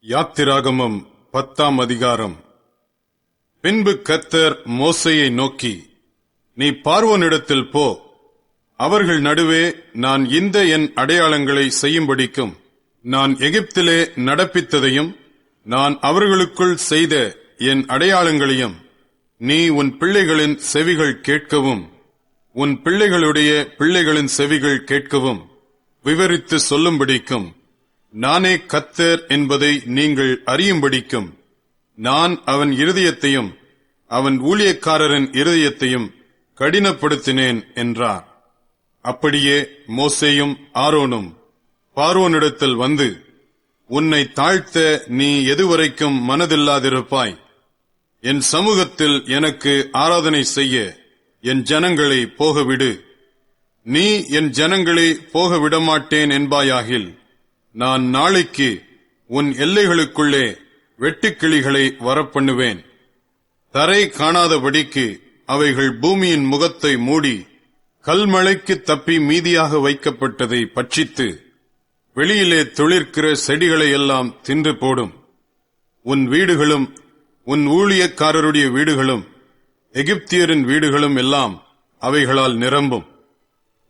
யாத்திராகமம் 10ஆம் அதிகாரம். பின்பு கர்த்தர் மோசேயை நோக்கி, நீ பார்வோனிடத்தில் போ, அவர்கள் நடுவே நான் என் அடையாளங்களை செய்யும்படிக்கும் நான் எகிப்திலே நடப்பித்ததையும் நான் அவர்களுக்குள் செய்த என் அடையாளங்களையும் நீ உன் பிள்ளைகளின் செவிகள் கேட்கவும் உன் பிள்ளைகளுடைய பிள்ளைகளின் செவிகள் கேட்கவும் விவரித்து சொல்லும்படிக்கும் நானே கர்த்தர் என்பதை நீங்கள் அறியும்படிக்கும் நான் அவன் இருதயத்தையும் அவன் ஊழியக்காரரின் இருதயத்தையும் கடினப்படுத்தினேன் என்றார். அப்படியே மோசேயும் ஆரோனும் பார்வோனிடத்தில் வந்து, உன்னை தாழ்த்த நீ எதுவரைக்கும் மனதில்லாதிருப்பாய்? என் சமூகத்தில் எனக்கு ஆராதனை செய்ய என் ஜனங்களை போகவிடு. நீ என் ஜனங்களை போக விடமாட்டேன் என்பாயாகில் நான் நாளைக்கு உன் எல்லைகளுக்குள்ளே வெட்டுக்கிளிகளை வரப்பண்ணுவேன். தரை காணாதபடிக்கு அவைகள் பூமியின் முகத்தை மூடி கல்மழைக்கு தப்பி மீதியாக வைக்கப்பட்டதை பட்சித்து வெளியிலே துளிர்க்கிற செடிகளை எல்லாம் தின்று போடும். உன் வீடுகளும் உன் ஊழியக்காரருடைய வீடுகளும் எகிப்தியரின் வீடுகளும் எல்லாம் அவைகளால் நிரம்பும்.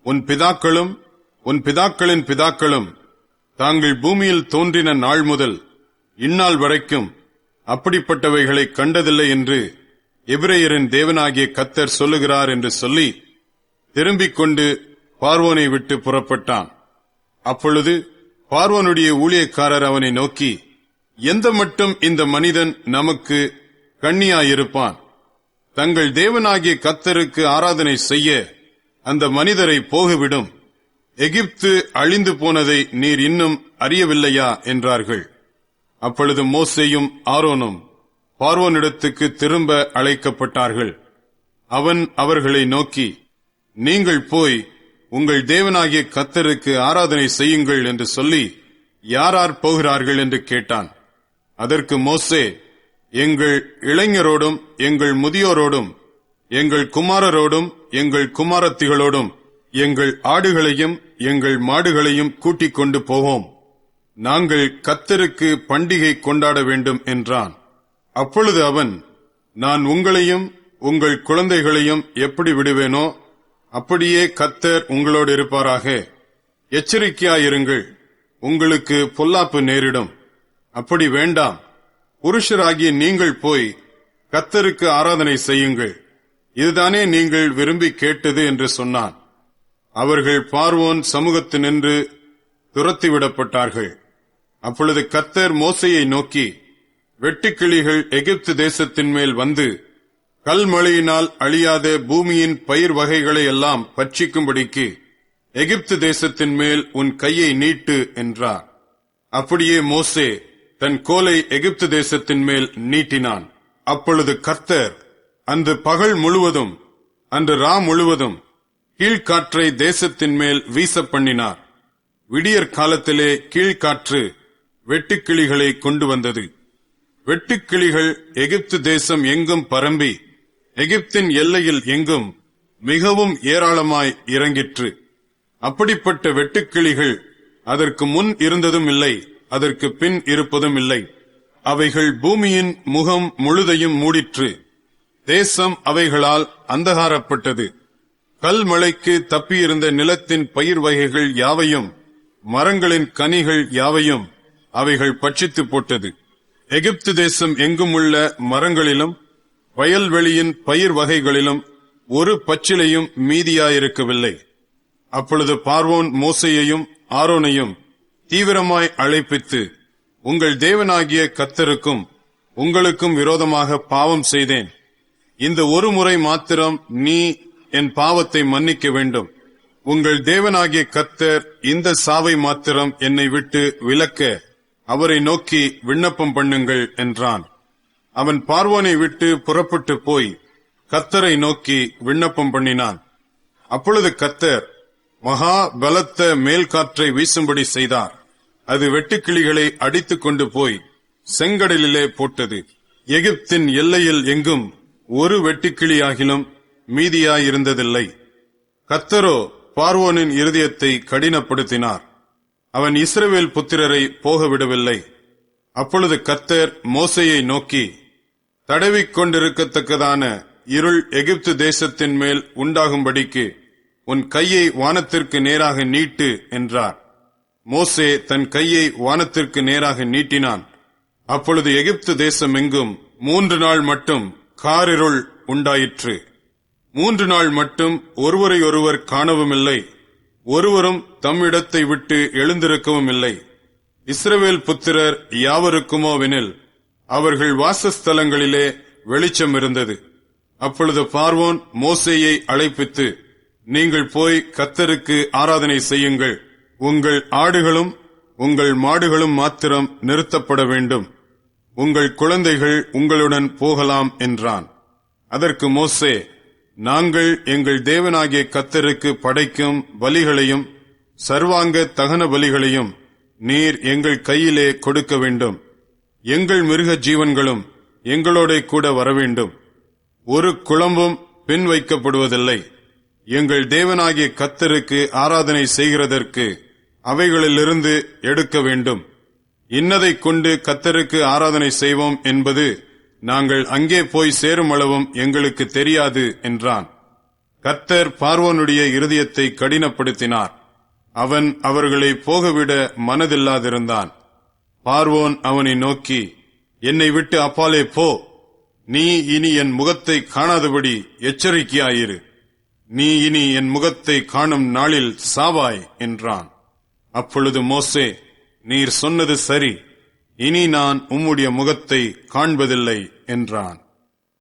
உன் பிதாக்களும் உன் பிதாக்களின் பிதாக்களும் தாங்கள் பூமியில் தோன்றின நாள் முதல் இந்நாள் வரைக்கும் அப்படிப்பட்டவைகளை கண்டதில்லை என்று எபிரேயரின் தேவனாகிய கர்த்தர் சொல்லுகிறார் என்று சொல்லி திரும்பிக் கொண்டு பார்வோனை விட்டு புறப்பட்டான். அப்பொழுது பார்வோனுடைய ஊழியக்காரர் அவனை நோக்கி, எந்த மட்டும் இந்த மனிதன் நமக்கு கண்ணியாயிருப்பான்? தங்கள் தேவனாகிய கர்த்தருக்கு ஆராதனை செய்ய அந்த மனிதரை போகவிடும். எகிப்து அழிந்து போனதை நீர் இன்னும் அறியவில்லையா என்றார்கள். அப்பொழுது மோசேயும் ஆரோனும் பார்வோனிடத்துக்கு திரும்ப அழைக்கப்பட்டார்கள். அவன் அவர்களை நோக்கி, நீங்கள் போய் உங்கள் தேவனாகிய கர்த்தருக்கு ஆராதனை செய்யுங்கள் என்று சொல்லி யாரார் போகிறார்கள் என்று கேட்டான். அதற்கு மோசே, எங்கள் இளைஞரோடும் எங்கள் முதியோரோடும் எங்கள் குமாரரோடும் எங்கள் குமாரத்திகளோடும் எங்கள் ஆடுகளையும் எங்கள் மாடுகளையும் கூட்டிக் கொண்டு போவோம். நாங்கள் கர்த்தருக்கு பண்டிகை கொண்டாட வேண்டும் என்றான். அப்பொழுது அவன், நான் உங்களையும் உங்கள் குழந்தைகளையும் எப்படி விடுவேனோ அப்படியே கர்த்தர் உங்களோடு இருப்பாராக. எச்சரிக்கையாயிருங்கள், உங்களுக்கு பொல்லாப்பு நேரிடும். அப்படி வேண்டாம், புருஷராகிய நீங்கள் போய் கர்த்தருக்கு ஆராதனை செய்யுங்கள். இதுதானே நீங்கள் விரும்பி கேட்டது என்று சொன்னான். அவர்கள் பார்வோன் சமூகத்தினின்று துரத்திவிடப்பட்டார்கள். அப்பொழுது கர்த்தர் மோசேயை நோக்கி, வெட்டுக்கிளிகள் எகிப்து தேசத்தின் மேல் வந்து கல்மழையினால் அழியாத பூமியின் பயிர் வகைகளை எல்லாம் பட்சிக்கும்படிக்கு எகிப்து தேசத்தின் மேல் உன் கையை நீட்டு என்றார். அப்படியே மோசே தன் கோலை எகிப்து தேசத்தின் மேல் நீட்டினான். அப்பொழுது கர்த்தர் அன்று பகல் முழுவதும் அன்று ரா முழுவதும் கீழ்காற்றை தேசத்தின் மேல் வீச பண்ணினார். விடியற் காலத்திலே கீழ்காற்று வெட்டுக்கிளிகளை கொண்டு வந்தது. வெட்டுக்கிளிகள் எகிப்து தேசம் எங்கும் பரம்பி எகிப்தின் எல்லையில் எங்கும் மிகவும் ஏராளமாய் இறங்கிற்று. அப்படிப்பட்ட வெட்டுக்கிளிகள் அதற்கு முன் இருந்ததும் இல்லை, அதற்கு பின் இருப்பதும் இல்லை. அவைகள் பூமியின் முகம் முழுதையும் மூடிற்று. தேசம் அவைகளால் அந்தகாரப்பட்டது. கல்மழைக்கு தப்பியிருந்த நிலத்தின் பயிர் வகைகள் யாவையும் மரங்களின் கனிகள் யாவையும் அவைகள் பட்சித்து போட்டது. எகிப்து தேசம் எங்கும் உள்ள மரங்களிலும் வயல்வெளியின் பயிர் வகைகளிலும் ஒரு பச்சிலையும் மீதியாயிருக்கவில்லை. அப்பொழுது பார்வோன் மோசேயையும் ஆரோனையும் தீவிரமாய் அழைப்பித்து, உங்கள் தேவனாகிய கர்த்தருக்கும் உங்களுக்கும் விரோதமாக பாவம் செய்தேன். இந்த ஒரு முறை மாத்திரம் நீ என் பாவத்தை மன்னிக்க வேண்டும். உங்கள் தேவனாகிய கர்த்தர் இந்த சாவை மாத்திரம் என்னை விட்டு விலக்க அவரை நோக்கி விண்ணப்பம் பண்ணுங்கள் என்றான். அவன் பார்வோனை விட்டு புறப்பட்டு போய் கர்த்தரை நோக்கி விண்ணப்பம் பண்ணினான். அப்பொழுது கர்த்தர் மகா பலத்த மேல் காற்றை வீசும்படி செய்தார். அது வெட்டுக்கிளிகளை அடித்துக் கொண்டு போய் செங்கடலிலே போட்டது. எகிப்தின் எல்லையில் எங்கும் ஒரு வெட்டுக்கிளியாகிலும் மீதியாயிருந்ததில்லை. கர்த்தரோ பார்வோனின் இருதயத்தை கடினப்படுத்தினார். அவன் இஸ்ரவேல் புத்திரரை போகவிடவில்லை. அப்பொழுது கர்த்தர் மோசேயை நோக்கி, தடவிக் கொண்டிருக்கத்தக்கதான இருள் எகிப்து தேசத்தின் மேல் உண்டாகும்படிக்கு உன் கையை வானத்திற்கு நேராக நீட்டு என்றார். மோசே தன் கையை வானத்திற்கு நேராக நீட்டினான். அப்பொழுது எகிப்து தேசம் எங்கும் 3 நாள் மட்டும் காரிருள் உண்டாயிற்று. 3 நாள் மட்டும் ஒருவரையொருவர் காணவும் இல்லை, ஒருவரும் தம் இடத்தை விட்டு எழுந்திருக்கவும் இல்லை. இஸ்ரவேல் புத்திரர் யாவருக்குமோவெனில் அவர்கள் வாசஸ்தலங்களிலே வெளிச்சம் இருந்தது. அப்பொழுது பார்வோன் மோசேயை அழைப்பித்து, நீங்கள் போய் கர்த்தருக்கு ஆராதனை செய்யுங்கள், உங்கள் ஆடுகளும் உங்கள் மாடுகளும் மாத்திரம் நிறுத்தப்பட வேண்டும், உங்கள் குழந்தைகள் உங்களுடன் போகலாம் என்றான். அதற்கு மோசே, நாங்கள் எங்கள் தேவனாகிய கர்த்தருக்கு படைக்கும் பலிகளையும் சர்வாங்க தகன பலிகளையும் நீர் எங்கள் கையிலே கொடுக்க வேண்டும், எங்கள் மிருக ஜீவன்களும் எங்களோட கூட வரவேண்டும், ஒரு குளம்பும் பின் வைக்கப்படுவதில்லை. எங்கள் தேவனாகிய கர்த்தருக்கு ஆராதனை செய்கிறதற்கு அவைகளிலிருந்து எடுக்க வேண்டும். இன்னதைக் கொண்டு கர்த்தருக்கு ஆராதனை செய்வோம் என்பது நாங்கள் அங்கே போய் சேரும் அளவும் எங்களுக்கு தெரியாது என்றான். கர்த்தர் பார்வோனுடைய இருதயத்தை கடினப்படுத்தினார். அவன் அவர்களை போகவிட மனதில்லாதிருந்தான். பார்வோன் அவனை நோக்கி, என்னை விட்டு அப்பாலே போ, நீ இனி என் முகத்தை காணாதபடி எச்சரிக்கையாயிரு, நீ இனி என் முகத்தை காணும் நாளில் சாவாய் என்றான். அப்பொழுது மோசே, நீர் சொன்னது சரி, இனி நான் உம்முடைய முகத்தை காண்பதில்லை என்றான்.